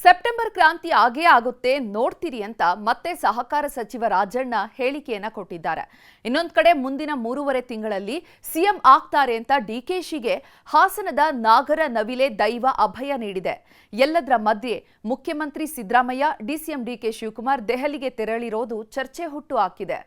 September ಕ್ರಾಂತಿ ಆಗೇ ಆಗುತ್ತೆ ನೋಡ್ತೀರಿ ಅಂತ ಮತ್ತೆ ಸಹಕಾರ ಸಚಿವ ರಾಜಣ್ಣ ಹೇಳಿಕೆಯನ್ನ ಕೊಟ್ಟಿದ್ದಾರೆ. ಇನ್ನೊಂದು ಕಡೆ ಮುಂದಿನ 3.5 ತಿಂಗಳಲ್ಲಿ ಸಿಎಂ ಆಗ್ತಾರೆ ಅಂತ ಡಿಕೆಶಿಗೆ ಹಾಸನದ ನಾಗರ ನವಿಲೆ ದೈವ ಅಭಯ ನೀಡಿದೆ. ಎಲ್ಲದರ ಮಧ್ಯೆ ಮುಖ್ಯಮಂತ್ರಿ ಸಿದ್ದರಾಮಯ್ಯ, ಡಿಸಿಎಂ ಡಿಕೆ ಶಿವಕುಮಾರ್ ದೆಹಲಿಗೆ ತೆರಳಿರೋದು ಚರ್ಚೆ ಹುಟ್ಟು ಹಾಕಿದೆ.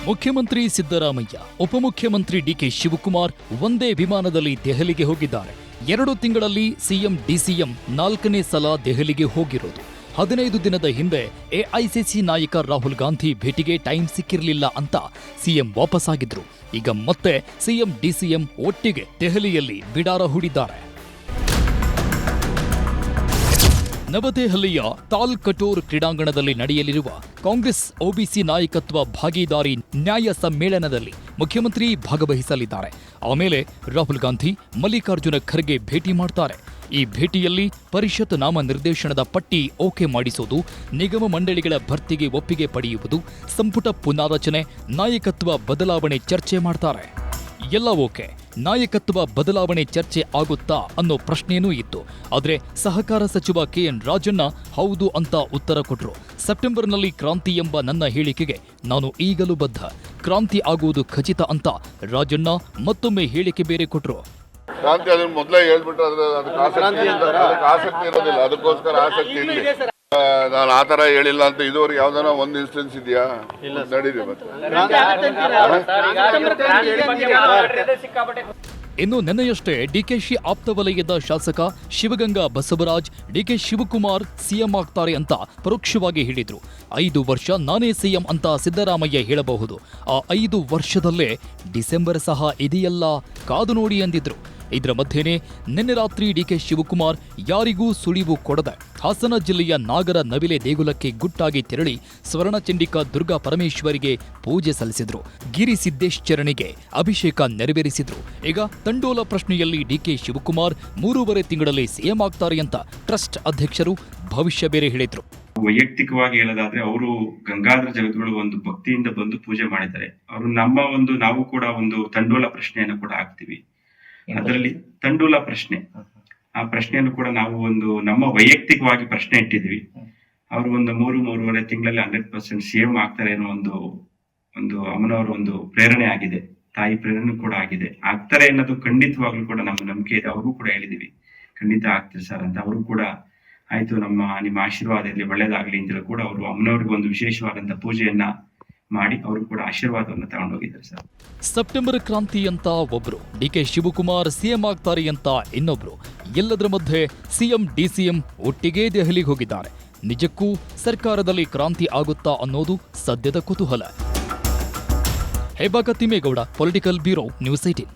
ಮುಖ್ಯಮಂತ್ರಿ ಸಿದ್ದರಾಮಯ್ಯ, ಉಪಮುಖ್ಯಮಂತ್ರಿ ಡಿಕೆ ಶಿವಕುಮಾರ್ ಒಂದೇ ವಿಮಾನದಲ್ಲಿ ದೆಹಲಿಗೆ ಹೋಗಿದ್ದಾರೆ. 2 ತಿಂಗಳಲ್ಲಿ ಸಿಎಂ ಡಿಸಿಎಂ 4ನೇ ಸಲ ದೆಹಲಿಗೆ ಹೋಗಿರೋದು. 15 ದಿನದ ಹಿಂದೆ ಎಐಸಿಸಿ ನಾಯಕ ರಾಹುಲ್ ಗಾಂಧಿ ಭೇಟಿಗೆ ಟೈಮ್ ಸಿಕ್ಕಿರಲಿಲ್ಲ ಅಂತ ಸಿಎಂ ವಾಪಸ್ಸಾಗಿದ್ರು. ಈಗ ಮತ್ತೆ ಸಿಎಂ ಡಿಸಿಎಂ ಒಟ್ಟಿಗೆ ದೆಹಲಿಯಲ್ಲಿ ಬಿಡಾರ ಹೂಡಿದ್ದಾರೆ. ನವದೆಹಲಿಯ ತಾಲ್ ಕಟೋರ್ ಕ್ರೀಡಾಂಗಣದಲ್ಲಿ ನಡೆಯಲಿರುವ ಕಾಂಗ್ರೆಸ್ ಒಬಿಸಿ ನಾಯಕತ್ವ ಭಾಗೀದಾರಿ ನ್ಯಾಯ ಸಮ್ಮೇಳನದಲ್ಲಿ ಮುಖ್ಯಮಂತ್ರಿ ಭಾಗವಹಿಸಲಿದ್ದಾರೆ. ಆಮೇಲೆ ರಾಹುಲ್ ಗಾಂಧಿ, ಮಲ್ಲಿಕಾರ್ಜುನ ಖರ್ಗೆ ಭೇಟಿ ಮಾಡ್ತಾರೆ. ಈ ಭೇಟಿಯಲ್ಲಿ ಪರಿಷತ್ ನಾಮ ನಿರ್ದೇಶನದ ಪಟ್ಟಿ ಓಕೆ ಮಾಡಿಸೋದು, ನಿಗಮ ಮಂಡಳಿಗಳ ಭರ್ತಿಗೆ ಒಪ್ಪಿಗೆ ಪಡೆಯುವುದು, ಸಂಪುಟ ಪುನಾರಚನೆ, ನಾಯಕತ್ವ ಬದಲಾವಣೆ ಚರ್ಚೆ ಮಾಡ್ತಾರೆ. ಎಲ್ಲ ಓಕೆ, ನಾಯಕತ್ವ ಬದಲಾವಣೆ ಚರ್ಚೆ ಆಗುತ್ತಾ ಅನ್ನೋ ಪ್ರಶ್ನೆಯೂ ಇತ್ತು. ಆದರೆ ಸಹಕಾರ ಸಚಿವ ಕೆಎನ್ ರಾಜಣ್ಣ ಹೌದು ಅಂತ ಉತ್ತರ ಕೊಟ್ಟರು. ಸೆಪ್ಟೆಂಬರ್ನಲ್ಲಿ ಕ್ರಾಂತಿ ಎಂಬ ನನ್ನ ಹೇಳಿಕೆಗೆ ನಾನು ಈಗಲೂ ಬದ್ಧ, ಕ್ರಾಂತಿ ಆಗುವುದು ಖಚಿತ ಅಂತ ರಾಜಣ್ಣ ಮತ್ತೊಮ್ಮೆ ಹೇಳಿಕೆ ಬೇರೆ ಕೊಟ್ಟರು. ಕ್ರಾಂತಿ ಅದನ್ನ ಮೊದಲೇ ಹೇಳ್ಬಿಟ್ರೆ ಅದಕ್ಕೆ ಆಸಕ್ತಿ ಇರೋದಿಲ್ಲ, ಅದಕ್ಕೋಸ್ಕರ ಆಸಕ್ತಿ ಇರಲಿ. ನಾನು ಆ ಥರ ಹೇಳಿಲ್ಲ ಅಂತ ಇದುವರೆಗೆ ಯಾವ್ದಾನ ಒಂದು ಇನ್ಸ್ಟೆನ್ಸ್ ಇದೆಯಾ? ನಡೀರಿ ಮತ್ತೆ. ಇನ್ನು ನಿನ್ನೆಯಷ್ಟೇ ಡಿಕೆಶಿ ಆಪ್ತ ವಲಯದ ಶಾಸಕ ಶಿವಗಂಗಾ ಬಸವರಾಜ್ ಡಿಕೆ ಶಿವಕುಮಾರ್ ಸಿಎಂ ಆಗ್ತಾರೆ ಅಂತ ಪರೋಕ್ಷವಾಗಿ ಹೇಳಿದ್ರು. 5 ವರ್ಷ ನಾನೇ ಸಿಎಂ ಅಂತ ಸಿದ್ದರಾಮಯ್ಯ ಹೇಳಬಹುದು. ಆ 5 ವರ್ಷದಲ್ಲೇ ಡಿಸೆಂಬರ್ ಸಹ ಇದೆಯಲ್ಲ, ಕಾದು ನೋಡಿ ಎಂದಿದ್ರು. ಇದರ ಮಧ್ಯೆನೇ ನಿನ್ನೆ ರಾತ್ರಿ ಡಿಕೆ ಶಿವಕುಮಾರ್ ಯಾರಿಗೂ ಸುಳಿವು ಕೊಡದೆ ಹಾಸನ ಜಿಲ್ಲೆಯ ನಾಗರ ನವಿಲೆ ದೇಗುಲಕ್ಕೆ ಗುಟ್ಟಾಗಿ ತೆರಳಿ ಸ್ವರ್ಣಚಂಡಿಕಾ ದುರ್ಗಾ ಪರಮೇಶ್ವರಿಗೆ ಪೂಜೆ ಸಲ್ಲಿಸಿದ್ರು. ಗಿರಿ ಸಿದ್ದೇಶ್ವರನಿಗೆ ಅಭಿಷೇಕ ನೆರವೇರಿಸಿದ್ರು. ಈಗ ತಂಡೋಲ ಪ್ರಶ್ನೆಯಲ್ಲಿ ಡಿಕೆ ಶಿವಕುಮಾರ್ 3.5 ತಿಂಗಳಲ್ಲಿ ಸಿಎಂ ಆಗ್ತಾರೆ ಅಂತ ಟ್ರಸ್ಟ್ ಅಧ್ಯಕ್ಷರು ಭವಿಷ್ಯ ಬೇರೆ ಹೇಳಿದ್ರು. ವೈಯಕ್ತಿಕವಾಗಿ ಹೇಳೋದಾದ್ರೆ ಅವರು ಗಂಗಾಧರ ಜಗದ್ಗುರು ಒಂದು ಭಕ್ತಿಯಿಂದ ಬಂದು ಪೂಜೆ ಮಾಡಿದ್ದಾರೆ. ಅವರು ನಾವು ಕೂಡ ಒಂದು ತಂಡೋಲ ಪ್ರಶ್ನೆಯನ್ನು ಕೂಡ ಹಾಕ್ತಿವಿ. ಅದರಲ್ಲಿ ತಂಡೂಲ ಪ್ರಶ್ನೆ, ಆ ಪ್ರಶ್ನೆಯನ್ನು ಕೂಡ ನಾವು ನಮ್ಮ ವೈಯಕ್ತಿಕವಾಗಿ ಪ್ರಶ್ನೆ ಇಟ್ಟಿದ್ವಿ. ಅವರು ಒಂದು 3.5 ತಿಂಗಳಲ್ಲಿ 100% ಸಿಎಂ ಆಗ್ತಾರೆ ಅನ್ನೋ ಒಂದು ಅಮ್ಮನವರ ಒಂದು ಪ್ರೇರಣೆ ಆಗಿದೆ, ತಾಯಿ ಪ್ರೇರಣೆ ಕೂಡ ಆಗಿದೆ. ಆಗ್ತಾರೆ ಅನ್ನೋದು ಖಂಡಿತವಾಗ್ಲೂ ಕೂಡ ನಮ್ಮ ನಂಬಿಕೆ ಇದೆ. ಅವರು ಕೂಡ ಹೇಳಿದೀವಿ ಖಂಡಿತ ಆಗ್ತಾರೆ ಸರ್ ಅಂತ. ಅವರು ಕೂಡ ಆಯ್ತು, ನಿಮ್ಮ ಆಶೀರ್ವಾದ ಇರಲಿ, ಒಳ್ಳೇದಾಗ್ಲಿ ಅಂತೇಳಿ ಕೂಡ ಅವರು ಅಮ್ಮನವ್ರಿಗೆ ಒಂದು ವಿಶೇಷವಾದಂತ ಪೂಜೆಯನ್ನ ಮಾಡಿ ಅವರು ಕೂಡ ಆಶೀರ್ವಾದವನ್ನು ತಗೊಂಡೋಗಿದ್ದಾರೆ ಸರ್. ಸೆಪ್ಟೆಂಬರ್ ಕ್ರಾಂತಿ ಅಂತ ಒಬ್ರು, ಡಿಕೆ ಶಿವಕುಮಾರ್ ಸಿಎಂ ಆಗ್ತಾರೆ ಅಂತ ಇನ್ನೊಬ್ರು, ಎಲ್ಲದರ ಮಧ್ಯೆ ಸಿಎಂ ಡಿಸಿಎಂ ಒಟ್ಟಿಗೆ ದೆಹಲಿಗೆ ಹೋಗಿದ್ದಾರೆ. ನಿಜಕ್ಕೂ ಸರ್ಕಾರದಲ್ಲಿ ಕ್ರಾಂತಿ ಆಗುತ್ತಾ ಅನ್ನೋದು ಸದ್ಯದ ಕುತೂಹಲ. ಹೇಬಾಕ ತಿಮ್ಮೇಗೌಡ, ಪೊಲಿಟಿಕಲ್ ಬ್ಯೂರೋ, ನ್ಯೂಸ್ 18.